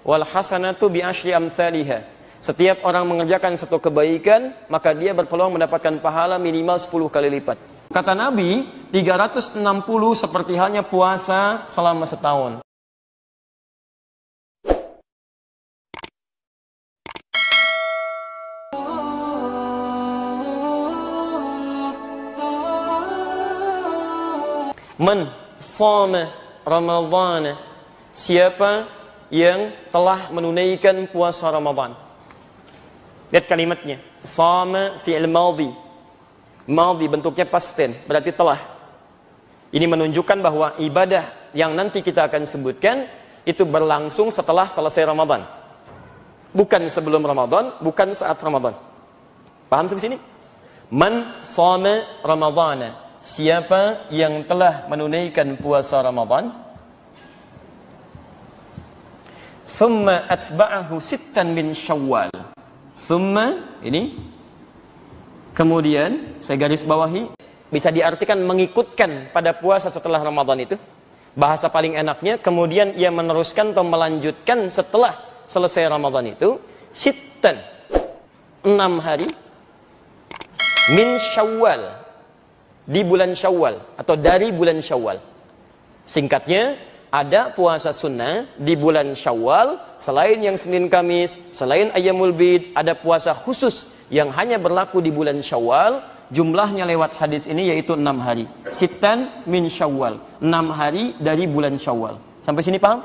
Wal hasanatu bi asyri amthaliha. Setiap orang mengerjakan satu kebaikan, maka dia berpeluang mendapatkan pahala minimal 10 kali lipat. Kata Nabi, 360 seperti halnya puasa selama setahun. Man shoma Ramadhan, siapa yang telah menunaikan puasa Ramadan. Lihat kalimatnya, shoma fi'il madhi. Madhi bentuknya past tense, berarti telah. Ini menunjukkan bahwa ibadah yang nanti kita akan sebutkan itu berlangsung setelah selesai Ramadan. Bukan sebelum Ramadan, bukan saat Ramadan. Paham sampai sini? Man shoma Ramadhana, siapa yang telah menunaikan puasa Ramadan, thumma atba'ahu sittan min Syawal. Thumma ini kemudian saya garis bawahi, bisa diartikan mengikutkan pada puasa setelah Ramadan itu. Bahasa paling enaknya kemudian ia meneruskan atau melanjutkan setelah selesai Ramadan itu sittan 6 hari min Syawal, di bulan Syawal atau dari bulan Syawal. Singkatnya, ada puasa sunnah di bulan Syawal, selain yang Senin Kamis, selain Ayyamul Bid, ada puasa khusus yang hanya berlaku di bulan Syawal. Jumlahnya lewat hadis ini yaitu 6 hari. Sittan min Syawal, 6 hari dari bulan Syawal. Sampai sini paham?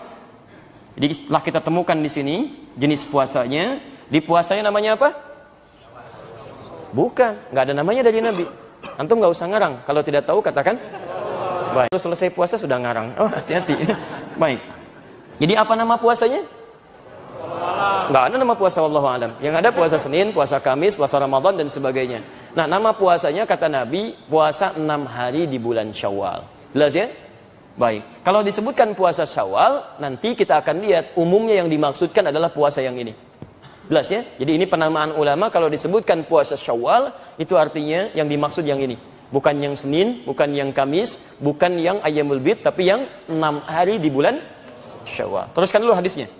Jadi setelah kita temukan di sini jenis puasanya, di puasanya namanya apa? Bukan, nggak ada namanya dari Nabi. Antum nggak usah ngarang. Kalau tidak tahu katakan. Baik. Terus selesai puasa sudah ngarang. Oh, hati-hati. Baik. Jadi apa nama puasanya? Nggak ada nama puasa, wallahu alam. Yang ada puasa Senin, puasa Kamis, puasa Ramadan dan sebagainya. Nah, nama puasanya kata Nabi, puasa 6 hari di bulan Syawal. Jelas ya? Baik. Kalau disebutkan puasa Syawal, nanti kita akan lihat umumnya yang dimaksudkan adalah puasa yang ini. Jelas ya? Jadi ini penamaan ulama, kalau disebutkan puasa Syawal, itu artinya yang dimaksud yang ini. Bukan yang Senin, bukan yang Kamis, bukan yang Ayyamul Bid, tapi yang 6 hari di bulan Syawal. Teruskan dulu hadisnya.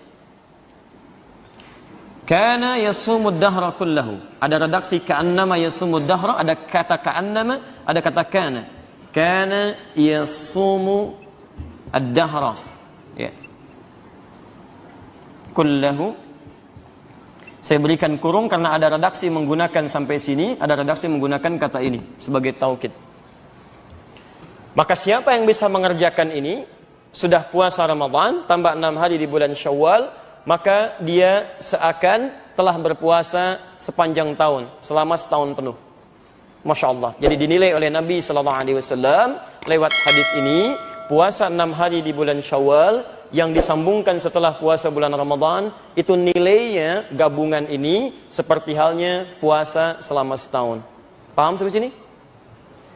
Kana yasumud dahra kullahu. Ada redaksi ka'annama yasumud dahra, ada kata ka'annama, ada kata kana. Kana yasumu ad-dahra. Ya. Kullahu. Saya berikan kurung karena ada redaksi menggunakan sampai sini, ada redaksi menggunakan kata ini sebagai taukid. Maka siapa yang bisa mengerjakan ini, sudah puasa Ramadan, tambah 6 hari di bulan Syawal, maka dia seakan telah berpuasa sepanjang tahun, selama setahun penuh. Masya Allah. Jadi dinilai oleh Nabi SAW lewat hadis ini, puasa 6 hari di bulan Syawal yang disambungkan setelah puasa bulan Ramadan, itu nilainya gabungan ini seperti halnya puasa selama setahun. Paham sampai sini?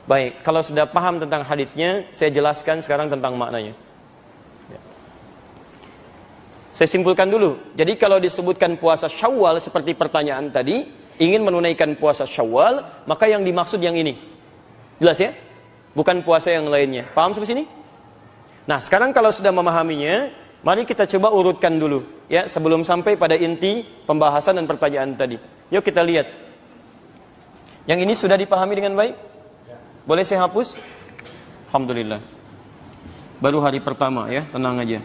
Baik, kalau sudah paham tentang hadisnya, saya jelaskan sekarang tentang maknanya. Saya simpulkan dulu. Jadi kalau disebutkan puasa Syawal seperti pertanyaan tadi, ingin menunaikan puasa Syawal, maka yang dimaksud yang ini. Jelas ya? Bukan puasa yang lainnya. Paham sampai sini? Nah, sekarang kalau sudah memahaminya, mari kita coba urutkan dulu ya, sebelum sampai pada inti pembahasan dan pertanyaan tadi. Yuk kita lihat. Yang ini sudah dipahami dengan baik? Boleh saya hapus? Alhamdulillah. Baru hari pertama ya, tenang aja.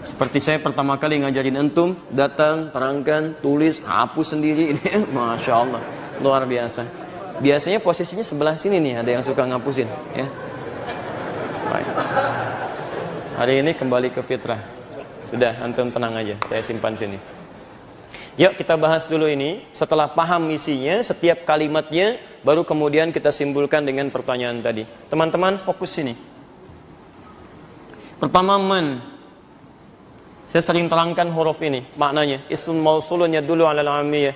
Seperti saya pertama kali ngajarin antum, datang, terangkan, tulis, hapus sendiri ini. Masya Allah, luar biasa. Biasanya posisinya sebelah sini nih, ada yang suka ngapusin ya. Baik. Hari ini kembali ke fitrah. Sudah, antum tenang aja, saya simpan sini. Yuk kita bahas dulu ini. Setelah paham isinya, setiap kalimatnya, baru kemudian kita simpulkan dengan pertanyaan tadi. Teman-teman fokus sini. Pertama, man. Saya sering terangkan huruf ini, maknanya ismun mausulun yadullu 'alal 'amiyah.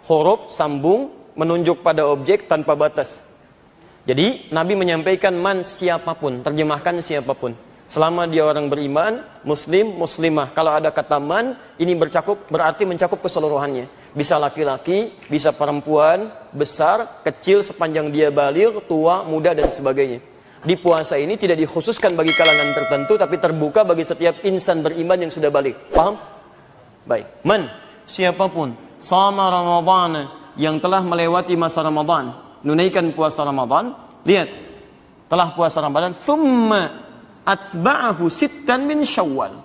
Huruf sambung menunjuk pada objek tanpa batas. Jadi Nabi menyampaikan man, siapapun, terjemahkan siapapun. Selama dia orang beriman, muslim, muslimah. Kalau ada kata man, ini berarti mencakup keseluruhannya. Bisa laki-laki, bisa perempuan, besar, kecil, sepanjang dia baligh, tua, muda dan sebagainya. Di puasa ini tidak dikhususkan bagi kalangan tertentu, tapi terbuka bagi setiap insan beriman yang sudah baligh. Paham? Baik. Man, siapapun sama Ramadhan, yang telah melewati masa Ramadan, menunaikan puasa Ramadan, lihat, telah puasa Ramadan, thumma atba'ahu sittan min Syawal.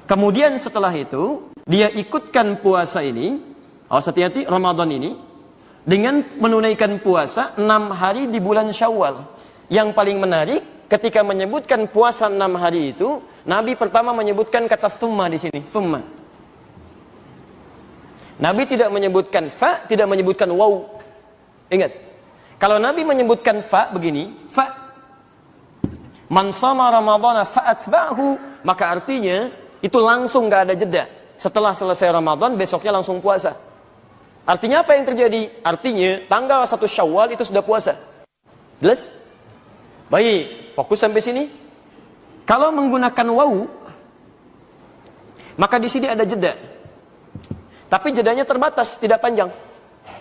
Kemudian setelah itu dia ikutkan puasa ini, awas hati-hati, Ramadan ini dengan menunaikan puasa 6 hari di bulan Syawal. Yang paling menarik, ketika menyebutkan puasa 6 hari itu, Nabi pertama menyebutkan kata thumma di sini, thumma. Nabi tidak menyebutkan fa, tidak menyebutkan waw. Ingat, kalau Nabi menyebutkan fa begini, fa, man sama Ramadhana fa'atba'hu, maka artinya itu langsung gak ada jeda. Setelah selesai Ramadan, besoknya langsung puasa. Artinya apa yang terjadi? Artinya tanggal 1 Syawal itu sudah puasa. Jelas? Baik, fokus sampai sini. Kalau menggunakan waw, maka di sini ada jeda. Tapi jedanya terbatas, tidak panjang.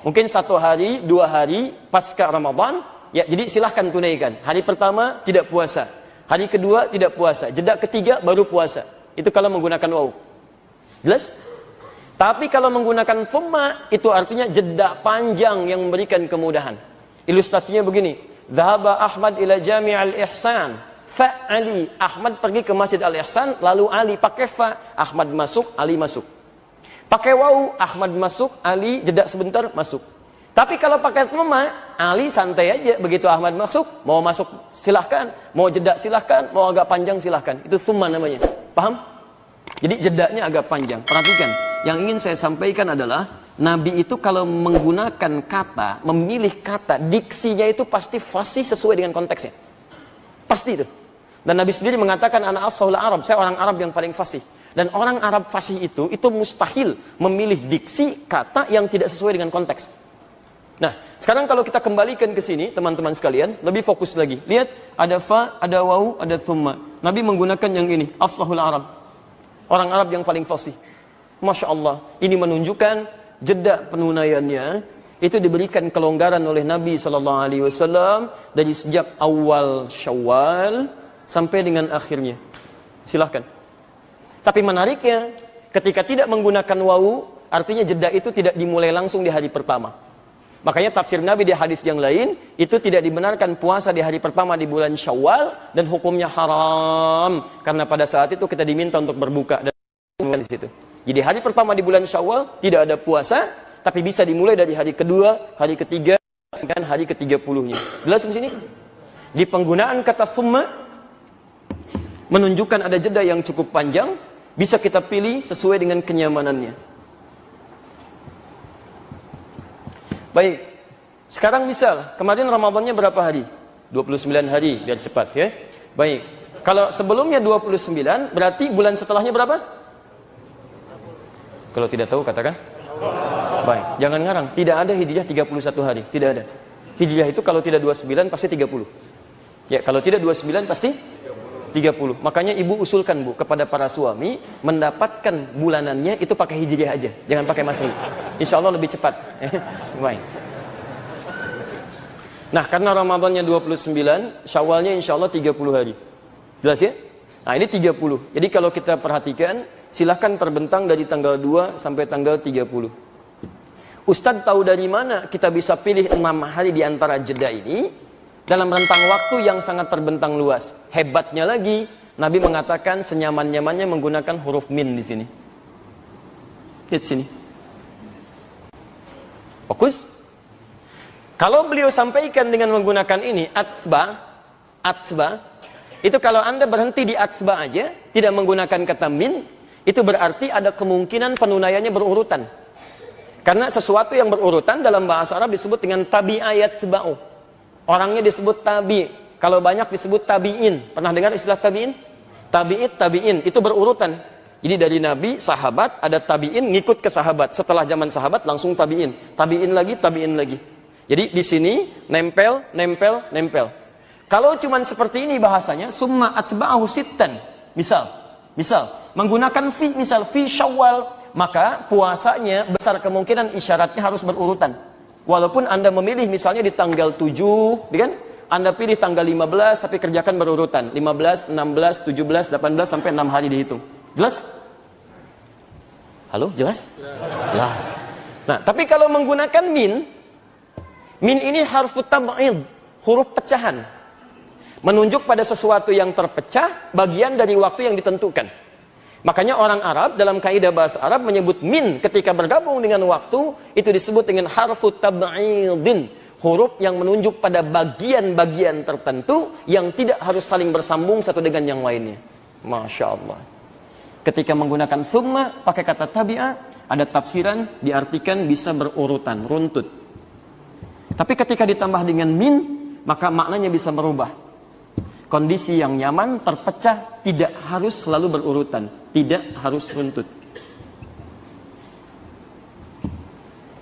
Mungkin 1 hari, 2 hari pasca Ramadan, ya, jadi silahkan tunaikan. Hari pertama tidak puasa, hari kedua tidak puasa, jeda ketiga baru puasa. Itu kalau menggunakan waw. Jelas? Tapi kalau menggunakan thumma, itu artinya jeda panjang yang memberikan kemudahan. Ilustrasinya begini, dhahaba Ahmad ila Jami' al-Ihsan, fa Ali. Ahmad pergi ke Masjid Al-Ihsan, lalu Ali pakai fa, Ahmad masuk, Ali masuk. Pakai waw, Ahmad masuk, Ali jeda sebentar masuk. Tapi kalau pakai thumma, Ali santai aja, begitu Ahmad masuk silahkan, mau jeda silahkan, mau agak panjang silahkan. Itu thumma namanya. Paham? Jadi jedanya agak panjang. Perhatikan, yang ingin saya sampaikan adalah Nabi itu kalau menggunakan kata, memilih kata, diksinya itu pasti fasih sesuai dengan konteksnya. Pasti itu. Dan Nabi sendiri mengatakan, ana afsahul Arab, saya orang Arab yang paling fasih. Dan orang Arab fasih itu mustahil memilih diksi kata yang tidak sesuai dengan konteks. Nah, sekarang kalau kita kembalikan ke sini, teman-teman sekalian, lebih fokus lagi. Lihat, ada fa, ada waw, ada thumma. Nabi menggunakan yang ini, afsahul Arab. Orang Arab yang paling fasih. Masya Allah, ini menunjukkan jeda penunaiannya itu diberikan kelonggaran oleh Nabi SAW dari sejak awal Syawal sampai dengan akhirnya. Silahkan. Tapi menariknya, ketika tidak menggunakan wawu, artinya jeda itu tidak dimulai langsung di hari pertama. Makanya tafsir Nabi di hadis yang lain, itu tidak dibenarkan puasa di hari pertama di bulan Syawal, dan hukumnya haram. Karena pada saat itu kita diminta untuk berbuka. Dan di situ. Jadi hari pertama di bulan Syawal, tidak ada puasa, tapi bisa dimulai dari hari kedua, hari ketiga, dan hari ke-30-nya. Jelas di sini? Di penggunaan kata thumma, menunjukkan ada jeda yang cukup panjang, bisa kita pilih sesuai dengan kenyamanannya. Baik, sekarang misal, kemarin Ramadannya berapa hari? 29 hari, biar cepat ya. Baik, kalau sebelumnya 29, berarti bulan setelahnya berapa? Kalau tidak tahu katakan. Baik, jangan ngarang, tidak ada hijriah 31 hari, tidak ada. Hijriah itu kalau tidak 29 pasti 30. Ya, kalau tidak 29 pasti 30. Makanya ibu usulkan bu kepada para suami mendapatkan bulanannya itu pakai hijriah aja, jangan pakai masehi. Insya Allah lebih cepat. Baik. Nah, karena Ramadannya 29, Syawalnya insya Allah 30 hari. Jelas ya? Nah, ini 30. Jadi kalau kita perhatikan, silahkan terbentang dari tanggal 2 sampai tanggal 30. Ustadz tahu dari mana kita bisa pilih 6 hari di antara jeda ini? Dalam rentang waktu yang sangat terbentang luas. Hebatnya lagi, Nabi mengatakan senyaman-nyamannya menggunakan huruf min di sini. Lihat sini. Fokus. Kalau beliau sampaikan dengan menggunakan ini, atba, itu kalau Anda berhenti di atba aja, tidak menggunakan kata min, itu berarti ada kemungkinan penunaiannya berurutan. Karena sesuatu yang berurutan dalam bahasa Arab disebut dengan tabi'ayat seba'u. Orangnya disebut tabi, kalau banyak disebut tabi'in. Pernah dengar istilah tabi'in? Tabi'in, itu berurutan. Jadi dari Nabi, sahabat, ada tabi'in ngikut ke sahabat. Setelah zaman sahabat langsung tabi'in. Tabi'in lagi. Jadi di sini nempel. Kalau cuman seperti ini bahasanya, summa atba'ahu sittan. Misal, menggunakan fi, misal fi Syawal, maka puasanya besar kemungkinan isyaratnya harus berurutan. Walaupun Anda memilih misalnya di tanggal 7, kan? Anda pilih tanggal 15 tapi kerjakan berurutan. 15, 16, 17, 18 sampai 6 hari dihitung. Jelas? Halo, jelas? Jelas. Nah, tapi kalau menggunakan min ini harfu tab'id, huruf pecahan. Menunjuk pada sesuatu yang terpecah, bagian dari waktu yang ditentukan. Makanya orang Arab dalam kaidah bahasa Arab menyebut min ketika bergabung dengan waktu, itu disebut dengan harfu tab'idin, huruf yang menunjuk pada bagian-bagian tertentu yang tidak harus saling bersambung satu dengan yang lainnya. Masya Allah. Ketika menggunakan thumma pakai kata tabi'ah, ada tafsiran diartikan bisa berurutan, runtut. Tapi ketika ditambah dengan min, maka maknanya bisa berubah. Kondisi yang nyaman, terpecah, tidak harus selalu berurutan, tidak harus runtut.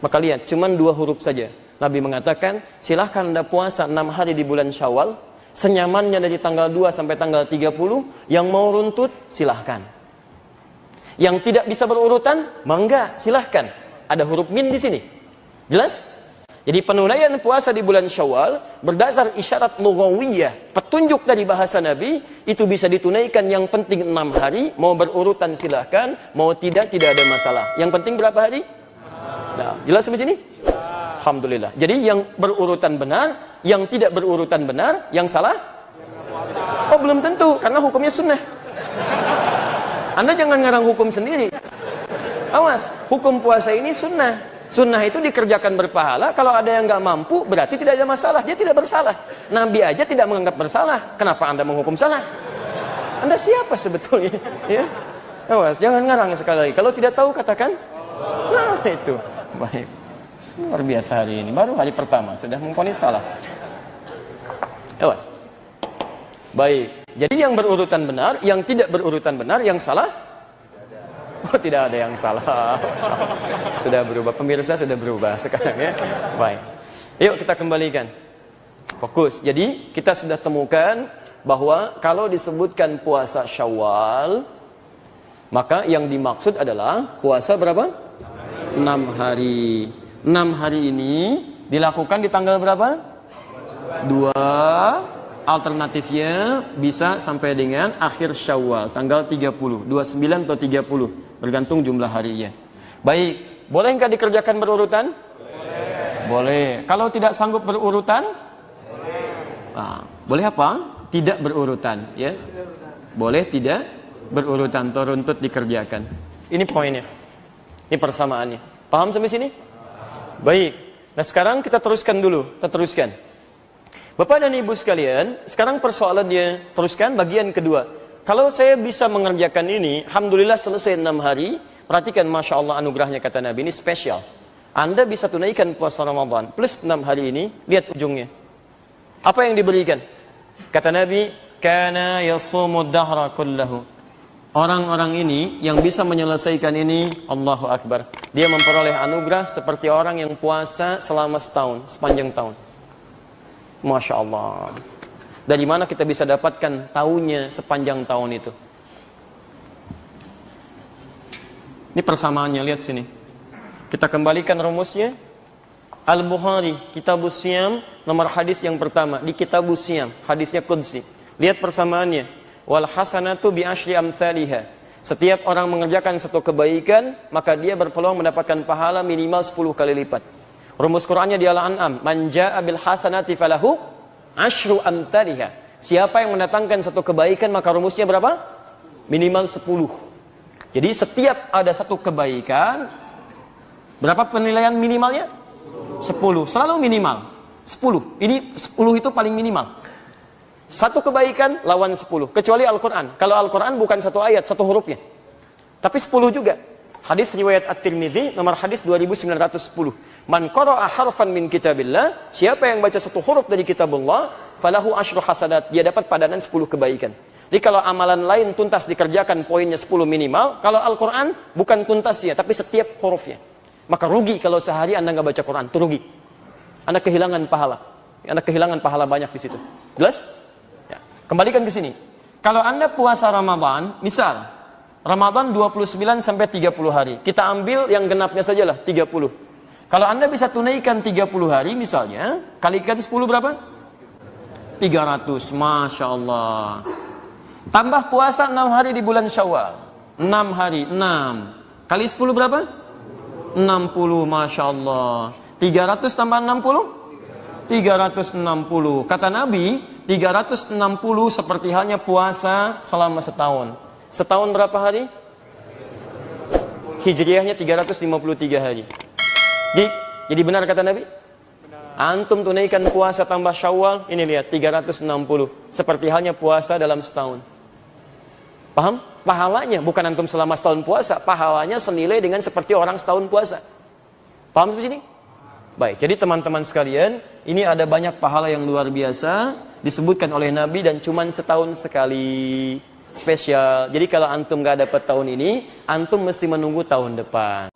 Maka lihat, cuman 2 huruf saja. Nabi mengatakan, silahkan Anda puasa 6 hari di bulan Syawal, senyamannya dari tanggal 2 sampai tanggal 30, yang mau runtut, silahkan. Yang tidak bisa berurutan, mangga, silahkan. Ada huruf min di sini. Jelas? Jadi penunaian puasa di bulan Syawal berdasar isyarat lughawiyah, petunjuk dari bahasa Nabi, itu bisa ditunaikan yang penting 6 hari, mau berurutan silahkan, mau tidak ada masalah. Yang penting berapa hari? Nah, jelas sampai sini? Alhamdulillah. Jadi yang berurutan benar, yang tidak berurutan benar, yang salah? Oh, belum tentu, karena hukumnya sunnah. Anda jangan ngarang hukum sendiri. Awas, hukum puasa ini sunnah. Sunnah itu dikerjakan berpahala. Kalau ada yang nggak mampu, berarti tidak ada masalah. Dia tidak bersalah. Nabi aja tidak menganggap bersalah. Kenapa Anda menghukum salah? Anda siapa sebetulnya? Ya, awas, jangan ngarang sekali lagi. Kalau tidak tahu katakan. Nah, itu baik. Luar biasa hari ini. Baru hari pertama sudah memponis salah. Awas. Baik. Jadi yang berurutan benar, yang tidak berurutan benar, yang salah. Oh, tidak ada yang salah. Sudah berubah, pemirsa sudah berubah sekarang ya. Baik. Yuk kita kembalikan. Fokus. Jadi kita sudah temukan bahwa kalau disebutkan puasa Syawal, maka yang dimaksud adalah puasa berapa? 6 hari. 6 hari ini dilakukan di tanggal berapa? 2. Alternatifnya bisa sampai dengan akhir Syawal, tanggal 30, 29 atau 30. Bergantung jumlah harinya. Baik, boleh nggak dikerjakan berurutan? Boleh. Kalau tidak sanggup berurutan? Nah, boleh apa? Tidak berurutan, ya. Boleh tidak berurutan, atau runtut dikerjakan. Ini poinnya. Ini persamaannya. Paham sampai sini? Baik. Nah, sekarang kita teruskan dulu. Kita teruskan. Bapak dan Ibu sekalian, sekarang persoalannya teruskan bagian kedua. Kalau saya bisa mengerjakan ini, alhamdulillah selesai 6 hari. Perhatikan, Masya Allah anugerahnya kata Nabi, ini spesial. Anda bisa tunaikan puasa Ramadan plus 6 hari ini, lihat ujungnya. Apa yang diberikan? Kata Nabi, kana yasumud dahra kullahu. Orang-orang ini yang bisa menyelesaikan ini, Allahu Akbar. Dia memperoleh anugerah seperti orang yang puasa selama setahun, sepanjang tahun. Masya Allah. Dari mana kita bisa dapatkan tahunnya sepanjang tahun itu? Ini persamaannya, lihat sini. Kita kembalikan rumusnya. Al-Bukhari, Kitabus Siyam, nomor hadis yang pertama. Di Kitabus Siyam, hadisnya Qudsi. Lihat persamaannya. Wal hasanatu bi asyri amthaliha. Setiap orang mengerjakan satu kebaikan, maka dia berpeluang mendapatkan pahala minimal 10 kali lipat. Rumus Qur'annya di Al-An'am, man jaa bil hasanati falahu asyru amthaliha. Siapa yang mendatangkan satu kebaikan, maka rumusnya berapa? Minimal 10. Jadi setiap ada satu kebaikan, berapa penilaian minimalnya? 10. Selalu minimal 10. Ini 10 itu paling minimal. Satu kebaikan lawan 10. Kecuali Al-Quran. Kalau Al-Quran bukan satu ayat, satu hurufnya, tapi 10 juga. Hadis riwayat At-Tirmidzi nomor hadis 2910. Man qara'a harfan min kitabillah, siapa yang baca satu huruf dari kitabullah, falahu asyru hasanat, dia dapat padanan 10 kebaikan. Jadi kalau amalan lain tuntas dikerjakan poinnya 10 minimal, kalau Al-Quran bukan tuntasnya tapi setiap hurufnya. Maka rugi kalau sehari Anda nggak baca Quran, itu rugi. Anda kehilangan pahala. Anda kehilangan pahala banyak di situ. Jelas? Ya. Kembalikan ke sini. Kalau Anda puasa Ramadan, misal Ramadan 29 sampai 30 hari. Kita ambil yang genapnya sajalah 30. Kalau Anda bisa tunaikan 30 hari misalnya, kalikan 10 berapa? 300. Masya Allah. Tambah puasa 6 hari di bulan Syawal. 6 hari, 6. Kali 10 berapa? 60, Masya Allah. 300 tambah 60? 360. Kata Nabi, 360 seperti halnya puasa selama setahun. Setahun berapa hari? Hijriahnya 353 hari. Jadi benar kata Nabi? Antum tunaikan puasa tambah Syawal, ini lihat 360. Seperti halnya puasa dalam setahun. Paham? Pahalanya bukan antum selama setahun puasa, pahalanya senilai dengan seperti orang setahun puasa. Paham sampai sini? Baik, jadi teman-teman sekalian, ini ada banyak pahala yang luar biasa disebutkan oleh Nabi dan cuman setahun sekali. Spesial. Jadi kalau antum gak dapat tahun ini, antum mesti menunggu tahun depan.